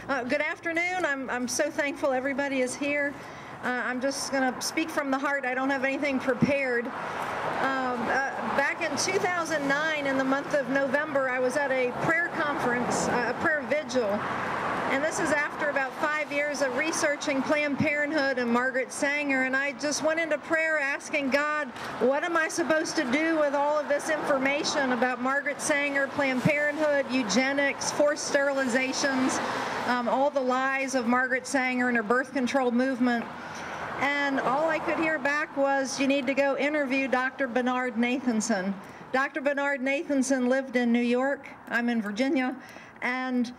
Good afternoon. I'm so thankful everybody is here. I'm just going to speak from the heart. I don't have anything prepared. Back in 2009, in the month of November, I was at a prayer conference, a prayer vigil. And this is after about 5 years of researching Planned Parenthood and Margaret Sanger. And I just went into prayer asking God, what am I supposed to do with all of this information about Margaret Sanger, Planned Parenthood, eugenics, forced sterilizations, all the lies of Margaret Sanger and her birth control movement. And all I could hear back was, you need to go interview Dr. Nathanson. Dr. Nathanson lived in New York. I'm in Virginia. And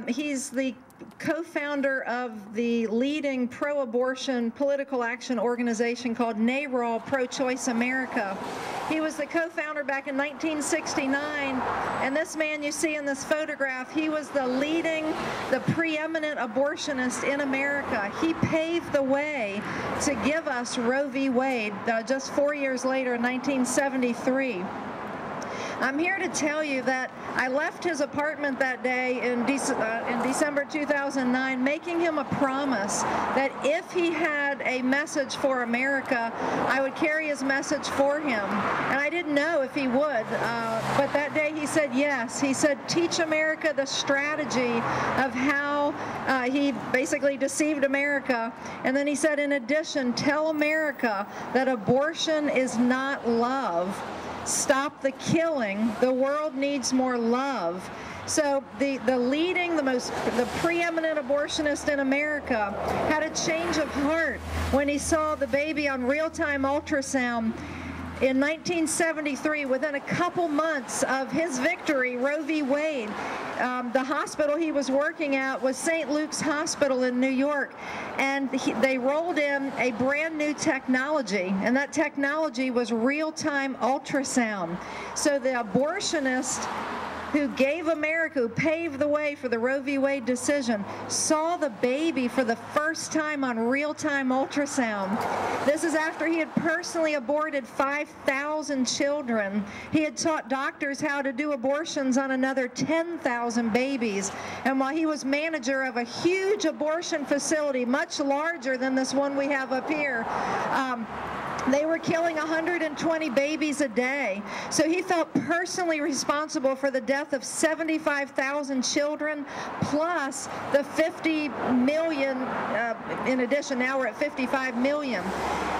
he's the co-founder of the leading pro-abortion political action organization called NARAL Pro-Choice America. He was the co-founder back in 1969, and this man you see in this photograph, he was the preeminent abortionist in America. He paved the way to give us Roe v. Wade just 4 years later in 1973. I'm here to tell you that I left his apartment that day in December 2009, making him a promise that if he had a message for America, I would carry his message for him. And I didn't know if he would, but that day he said yes. He said, teach America the strategy of how he basically deceived America. And then he said, in addition, tell America that abortion is not love. Stop the killing. The world needs more love. So the preeminent abortionist in America had a change of heart when he saw the baby on real-time ultrasound. In 1973, within a couple months of his victory, Roe v. Wade, the hospital he was working at was St. Luke's Hospital in New York, and they rolled in a brand new technology, and that technology was real-time ultrasound. So the abortionist who gave America, who paved the way for the Roe v. Wade decision, saw the baby for the first time on real-time ultrasound. This is after he had personally aborted 5,000 children. He had taught doctors how to do abortions on another 10,000 babies. And while he was manager of a huge abortion facility, much larger than this one we have up here, they were killing 120 babies a day. So he felt personally responsible for the death of 75,000 children, plus the 50 million, in addition, now we're at 55 million.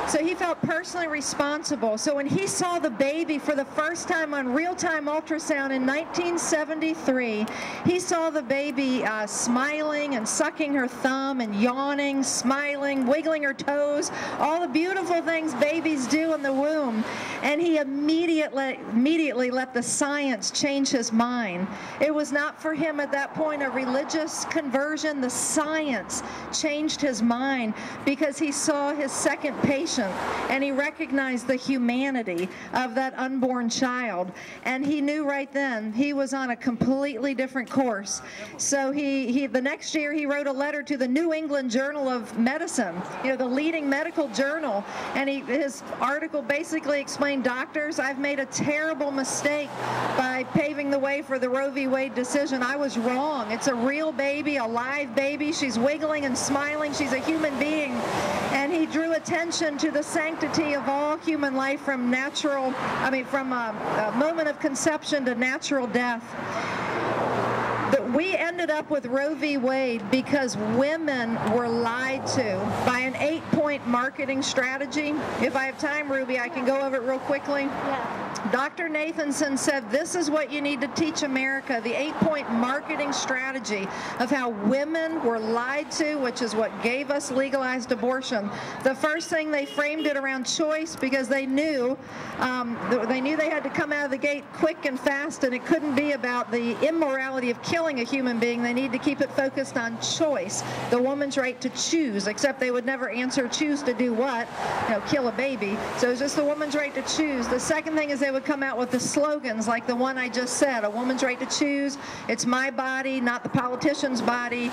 So he felt personally responsible. So when he saw the baby for the first time on real-time ultrasound in 1973, he saw the baby smiling and sucking her thumb and yawning, smiling, wiggling her toes, all the beautiful things babies do in the womb. And he immediately let the science change his mind. It was not for him at that point a religious conversion. The science changed his mind because he saw his second patient and he recognized the humanity of that unborn child. And he knew right then he was on a completely different course. So the next year he wrote a letter to the New England Journal of Medicine, the leading medical journal, and his article basically explained, doctors, I've made a terrible mistake by paving the way for the Roe v. Wade decision. I was wrong. It's a real baby, a live baby. She's wiggling and smiling. She's a human being. And he drew attention to the sanctity of all human life from a moment of conception to natural death. But we ended up with Roe v. Wade because women were lied to by an 8-point marketing strategy. If I have time, Ruby, I can go over it real quickly. Yeah. Dr. Nathanson said this is what you need to teach America, the 8-point marketing strategy of how women were lied to, which is what gave us legalized abortion. The first thing, they framed it around choice because they knew they had to come out of the gate quick and fast, and it couldn't be about the immorality of killing a human being. They need to keep it focused on choice, the woman's right to choose, except they would never answer choose to do what, kill a baby. So it's just the woman's right to choose. The second thing is they would come out with the slogans like the one I just said, a woman's right to choose, it's my body, not the politician's body.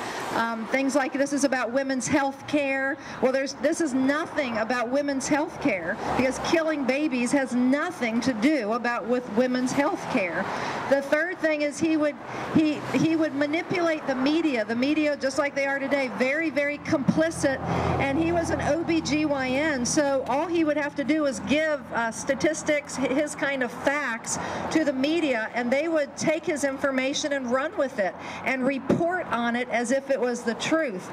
Things like this is about women's health care. Well, this is nothing about women's health care, because killing babies has nothing to do with women's health care. The third thing is he would manipulate the media just like they are today, very, very complicit, and he was an OBGYN, so all he would have to do is give statistics, his kind of facts to the media, and they would take his information and run with it and report on it as if it was the truth.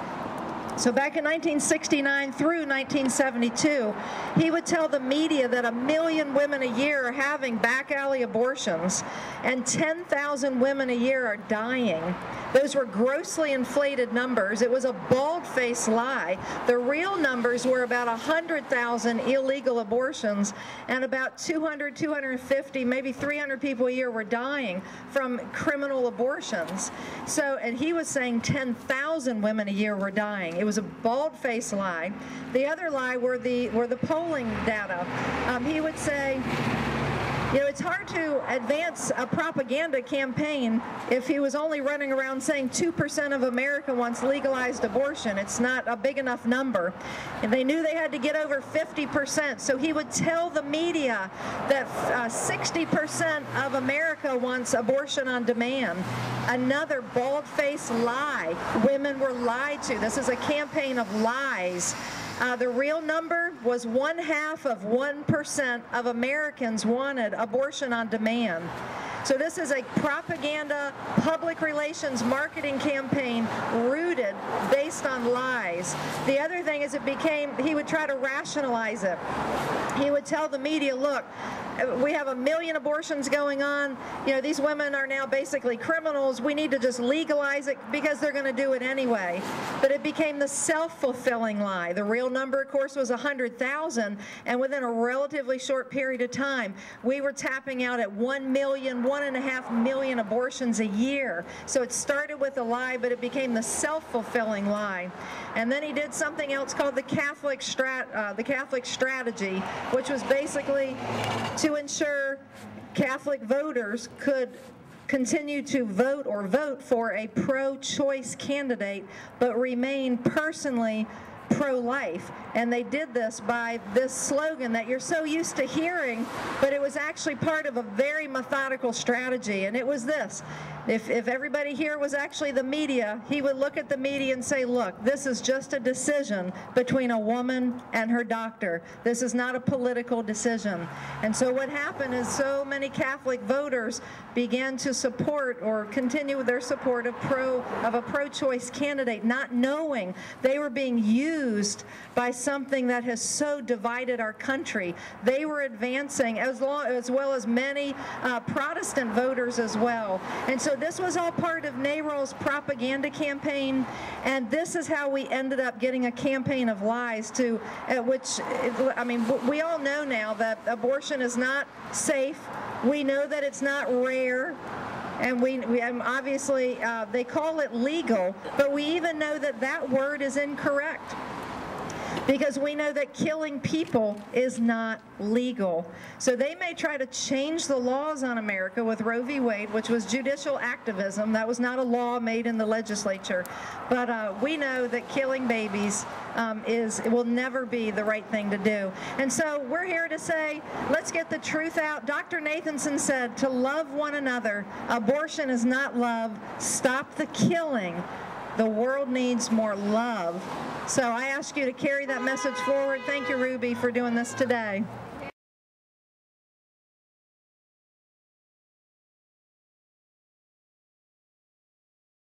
So back in 1969 through 1972, he would tell the media that 1 million women a year are having back alley abortions and 10,000 women a year are dying. Those were grossly inflated numbers. It was a bald-faced lie. The real numbers were about 100,000 illegal abortions, and about 200, 250, maybe 300 people a year were dying from criminal abortions. So, and he was saying 10,000 women a year were dying. It was a bald-faced lie. The other lie were the polling data. He would say, it's hard to advance a propaganda campaign if he was only running around saying 2% of America wants legalized abortion. It's not a big enough number. And they knew they had to get over 50%. So he would tell the media that 60% of America wants abortion on demand. Another bald-faced lie. Women were lied to. This is a campaign of lies. The real number was 0.5% of Americans wanted abortion on demand. So this is a propaganda, public relations, marketing campaign rooted based on lies. The other thing is he would try to rationalize it. He would tell the media, look, we have 1 million abortions going on. These women are now basically criminals. We need to just legalize it because they're going to do it anyway. But it became the self-fulfilling lie. The real number, of course, was 100,000, and within a relatively short period of time, we were tapping out at 1 million, 1.5 million abortions a year. So it started with a lie, but it became the self-fulfilling lie. And then he did something else called the Catholic strategy, which was basically to ensure Catholic voters could continue to vote for a pro-choice candidate, but remain personally pro-life. And they did this by this slogan that you're so used to hearing, but it was actually part of a very methodical strategy. And it was this: if everybody here was actually the media, he would look at the media and say, look, this is just a decision between a woman and her doctor. This is not a political decision. And so what happened is so many Catholic voters began to support or continue their support of a pro-choice candidate, not knowing they were being used by something that has so divided our country. They were advancing, as well as many Protestant voters as well. And so this was all part of NARAL's propaganda campaign, and this is how we ended up getting a campaign of lies we all know now that abortion is not safe. We know that it's not rare. And obviously they call it legal, but we even know that that word is incorrect, because we know that killing people is not legal. So they may try to change the laws on America with Roe v. Wade, which was judicial activism. That was not a law made in the legislature. But we know that killing babies will never be the right thing to do. And so we're here to say, let's get the truth out. Dr. Nathanson said to love one another. Abortion is not love. Stop the killing. The world needs more love. So I ask you to carry that message forward. Thank you, Ruby, for doing this today.